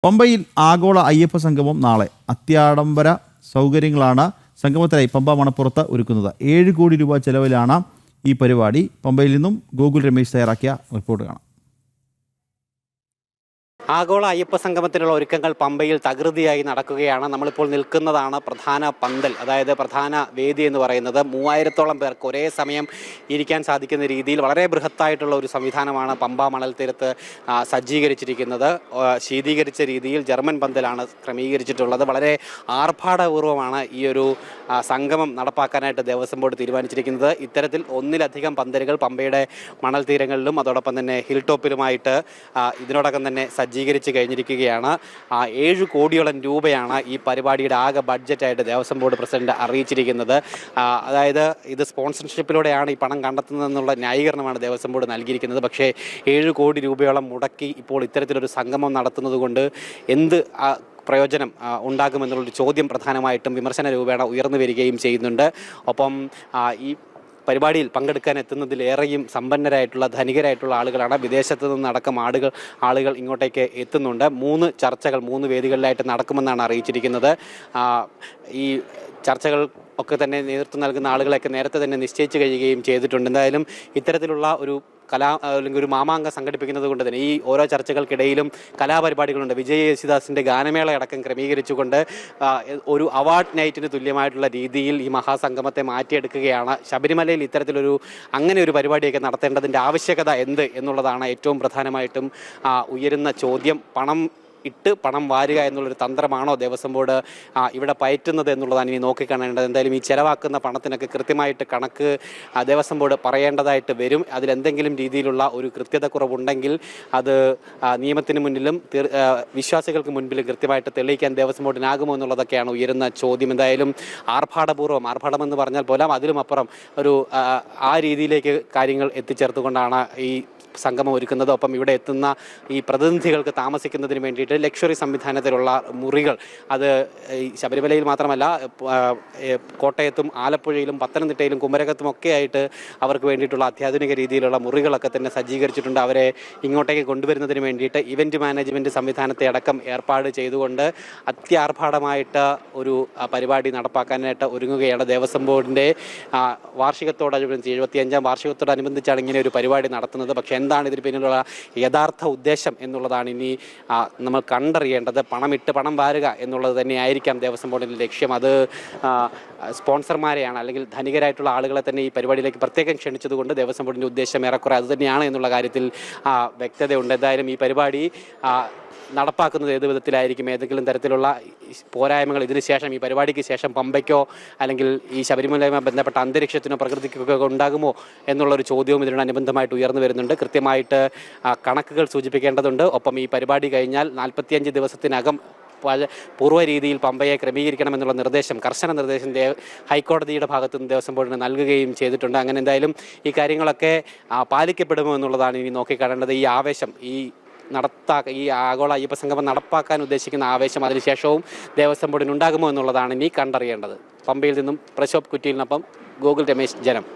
പമ്പയിൽ ആഗോള അയ്യപ്പ സംഗമം നാളെ. അത്യാഡംബര സൗകര്യങ്ങളാണ് സംഗമത്തിനായി പമ്പ മണപ്പുറത്ത് ഒരുക്കുന്നത്. 7 കോടി രൂപ ചെലവിലാണ് ഈ പരിപാടി. പമ്പയിൽ നിന്നും ഗോകുൽ രമേശ് തയ്യാറാക്കിയ റിപ്പോർട്ട് കാണാം. ആഗോള അയ്യപ്പ സംഗമത്തിനുള്ള ഒരുക്കങ്ങൾ പമ്പയിൽ തകൃതിയായി നടക്കുകയാണ്. നമ്മളിപ്പോൾ നിൽക്കുന്നതാണ് പ്രധാന പന്തൽ, അതായത് പ്രധാന വേദി എന്ന് പറയുന്നത്. 3000-ഓളം പേർക്ക് ഒരേ സമയം ഇരിക്കാൻ സാധിക്കുന്ന രീതിയിൽ വളരെ ബൃഹത്തായിട്ടുള്ള ഒരു സംവിധാനമാണ് പമ്പ മണൽ തീരത്ത് സജ്ജീകരിച്ചിരിക്കുന്നത്. ശീതീകരിച്ച രീതിയിൽ ജർമ്മൻ പന്തലാണ് ക്രമീകരിച്ചിട്ടുള്ളത്. വളരെ ആർഭാടപൂർവ്വമാണ് ഈ ഒരു സംഗമം നടപ്പാക്കാനായിട്ട് ദേവസ്വം ബോർഡ് തീരുമാനിച്ചിരിക്കുന്നത്. ഇത്തരത്തിൽ ഒന്നിലധികം പന്തലുകൾ പമ്പയുടെ മണൽ തീരങ്ങളിലും അതോടൊപ്പം തന്നെ ഹിൽ ടോപ്പിലുമായിട്ട് ഇതിനോടകം തന്നെ സജ്ജീകരിച്ച് കഴിഞ്ഞിരിക്കുകയാണ്. 7 കോടിയോളം രൂപയാണ് ഈ പരിപാടിയുടെ ആകെ ബഡ്ജറ്റായിട്ട് ദേവസ്വം ബോർഡ് പ്രസിഡന്റ് അറിയിച്ചിരിക്കുന്നത്. അതായത് ഇത് സ്പോൺസർഷിപ്പിലൂടെയാണ് ഈ പണം കണ്ടെത്തുന്നതെന്നുള്ള ന്യായീകരണമാണ് ദേവസ്വം ബോർഡ് നൽകിയിരിക്കുന്നത്. പക്ഷേ 7 കോടി രൂപയോളം മുടക്കി ഇപ്പോൾ ഇത്തരത്തിലൊരു സംഗമം നടത്തുന്നത് കൊണ്ട് എന്ത് പ്രയോജനം ഉണ്ടാകുമെന്നുള്ളൊരു ചോദ്യം പ്രധാനമായിട്ടും വിമർശന രൂപേണ ഉയർന്നു വരികയും ചെയ്യുന്നുണ്ട്. ഒപ്പം ഈ പരിപാടിയിൽ പങ്കെടുക്കാൻ എത്തുന്നതിലേറെയും സമ്പന്നരായിട്ടുള്ള ധനികരായിട്ടുള്ള ആളുകളാണ്. വിദേശത്ത് നിന്നടക്കം ആളുകൾ ഇങ്ങോട്ടേക്ക് എത്തുന്നുണ്ട്. 3 ചർച്ചകൾ 3 വേദികളിലായിട്ട് നടക്കുമെന്നാണ് അറിയിച്ചിരിക്കുന്നത്. ഈ ചർച്ചകൾ ഒക്കെ തന്നെ നേതൃത്വം നൽകുന്ന ആളുകളെയൊക്കെ നേരത്തെ തന്നെ നിശ്ചയിച്ചു കഴിയുകയും ചെയ്തിട്ടുണ്ട്. എന്തായാലും ഇത്തരത്തിലുള്ള ഒരു അല്ലെങ്കിൽ ഒരു മാമാങ്കം സംഘടിപ്പിക്കുന്നത് കൊണ്ട് തന്നെ ഈ ഓരോ ചർച്ചകൾക്കിടയിലും കലാപരിപാടികളുണ്ട്. വിജയ് യേശുദാസിൻ്റെ ഗാനമേള അടക്കം ക്രമീകരിച്ചുകൊണ്ട് ഒരു അവാർഡ് നൈറ്റിന് തുല്യമായിട്ടുള്ള രീതിയിൽ ഈ മഹാസംഗമത്തെ മാറ്റിയെടുക്കുകയാണ്. ശബരിമലയിൽ ഇത്തരത്തിലൊരു അങ്ങനെ ഒരു പരിപാടിയൊക്കെ നടത്തേണ്ടതിൻ്റെ ആവശ്യകത എന്ത് എന്നുള്ളതാണ് ഏറ്റവും പ്രധാനമായിട്ടും ഉയരുന്ന ചോദ്യം. പണം വാരുക എന്നുള്ളൊരു തന്ത്രമാണോ ദേവസ്വം ബോർഡ് ഇവിടെ പയറ്റുന്നത് എന്നുള്ളതാണ് ഇനി നോക്കിക്കാണേണ്ടത്. എന്തായാലും ഈ ചെലവാക്കുന്ന പണത്തിനൊക്കെ കൃത്യമായിട്ട് കണക്ക് ദേവസ്വം ബോർഡ് പറയേണ്ടതായിട്ട് വരും. അതിലെന്തെങ്കിലും രീതിയിലുള്ള ഒരു കൃത്യതക്കുറവുണ്ടെങ്കിൽ അത് നിയമത്തിന് മുന്നിലും വിശ്വാസികൾക്ക് മുൻപിലും കൃത്യമായിട്ട് തെളിയിക്കാൻ ദേവസ്വം ബോർഡിനാകുമോ എന്നുള്ളതൊക്കെയാണ് ഉയരുന്ന ചോദ്യം. എന്തായാലും ആർഭാടമെന്ന് പറഞ്ഞാൽ പോലും അതിലുമപ്പുറം ഒരു ആ രീതിയിലേക്ക് കാര്യങ്ങൾ എത്തിച്ചേർത്തുകൊണ്ടാണ് ഈ സംഗമം ഒരുക്കുന്നത്. ഒപ്പം ഇവിടെ എത്തുന്ന ഈ പ്രതിനിധികൾക്ക് താമസിക്കുന്നതിന് വേണ്ടിയിട്ട് ലക്ഷറി സംവിധാനത്തിലുള്ള മുറികൾ, അത് ശബരിമലയിൽ മാത്രമല്ല കോട്ടയത്തും ആലപ്പുഴയിലും പത്തനംതിട്ടയിലും കുമരകത്തും ഒക്കെ ആയിട്ട് അവർക്ക് വേണ്ടിയിട്ടുള്ള അത്യാധുനിക രീതിയിലുള്ള മുറികളൊക്കെ തന്നെ സജ്ജീകരിച്ചിട്ടുണ്ട്. അവരെ ഇങ്ങോട്ടേക്ക് കൊണ്ടുവരുന്നതിന് വേണ്ടിയിട്ട് ഇവൻറ്റ് മാനേജ്മെൻറ്റ് സംവിധാനത്തെ അടക്കം ഏർപ്പാട് ചെയ്തുകൊണ്ട് അത്യാർഭാടമായിട്ട് ഒരു പരിപാടി നടപ്പാക്കാനായിട്ട് ഒരുങ്ങുകയാണ് ദേവസ്വം ബോർഡിൻ്റെ വാർഷികത്തോടനുബന്ധിച്ച് 75-ാം വാർഷികത്തോടനുബന്ധിച്ചാണ് ഇങ്ങനെ ഒരു പരിപാടി നടത്തുന്നത്. പക്ഷേ എന്താണ് ഇതിന് പിന്നിലുള്ള യഥാർത്ഥ ഉദ്ദേശം എന്നുള്ളതാണ് ഇനി നമ്മൾ കണ്ടറിയേണ്ടത്. പണം വാരുക എന്നുള്ളത് തന്നെയായിരിക്കാം ദേവസ്വം ബോർഡിൻ്റെ ലക്ഷ്യം. അത് സ്പോൺസർമാരെയാണ് അല്ലെങ്കിൽ ധനികരായിട്ടുള്ള ആളുകളെ തന്നെ ഈ പരിപാടിയിലേക്ക് പ്രത്യേകം ക്ഷണിച്ചതുകൊണ്ട് ദേവസ്വം ബോർഡിൻ്റെ ഉദ്ദേശം ഏറെക്കുറെ അതുതന്നെയാണ് എന്നുള്ള കാര്യത്തിൽ വ്യക്തതയുണ്ട്. എന്തായാലും ഈ പരിപാടി നടപ്പാക്കുന്നത് ഏത് വിധത്തിലായിരിക്കും, ഏതെങ്കിലും തരത്തിലുള്ള പോരായ്മകൾ ഇതിനുശേഷം ഈ പരിപാടിക്ക് ശേഷം പമ്പയ്ക്കോ അല്ലെങ്കിൽ ഈ ശബരിമലയുമായി ബന്ധപ്പെട്ട അന്തരീക്ഷത്തിനോ പ്രകൃതിക്കൊക്കെ ഉണ്ടാകുമോ എന്നുള്ളൊരു ചോദ്യവും ഇതിനോടനുബന്ധമായിട്ട് ഉയർന്നു വരുന്നുണ്ട്. കൃത്യമായിട്ട് കണക്കുകൾ സൂചിപ്പിക്കേണ്ടതുണ്ട്. ഒപ്പം ഈ പരിപാടി കഴിഞ്ഞാൽ 45 ദിവസത്തിനകം പൂർവ്വ രീതിയിൽ പമ്പയെ ക്രമീകരിക്കണമെന്നുള്ള കർശന നിർദ്ദേശം ഹൈക്കോടതിയുടെ ഭാഗത്തു നിന്ന് ദേവസ്വം ബോർഡിന് നൽകുകയും ചെയ്തിട്ടുണ്ട്. അങ്ങനെ എന്തായാലും ഈ കാര്യങ്ങളൊക്കെ പാലിക്കപ്പെടുമോ എന്നുള്ളതാണ് ഇനി നോക്കിക്കാണേണ്ടത്. ഈ ആവേശം ഈ ആഗോള അയ്യപ്പ സംഗമം നടപ്പാക്കാൻ ഉദ്ദേശിക്കുന്ന ആവേശം അതിനുശേഷവും ദേവസ്വം ബോർഡിനുണ്ടാകുമോ എന്നുള്ളതാണ് ഇനി കണ്ടറിയേണ്ടത്. പമ്പയിൽ നിന്നും പ്രശോഭ് കുറ്റിയിലിനൊപ്പം ഗോകുൽ രമേശ്, ജനം.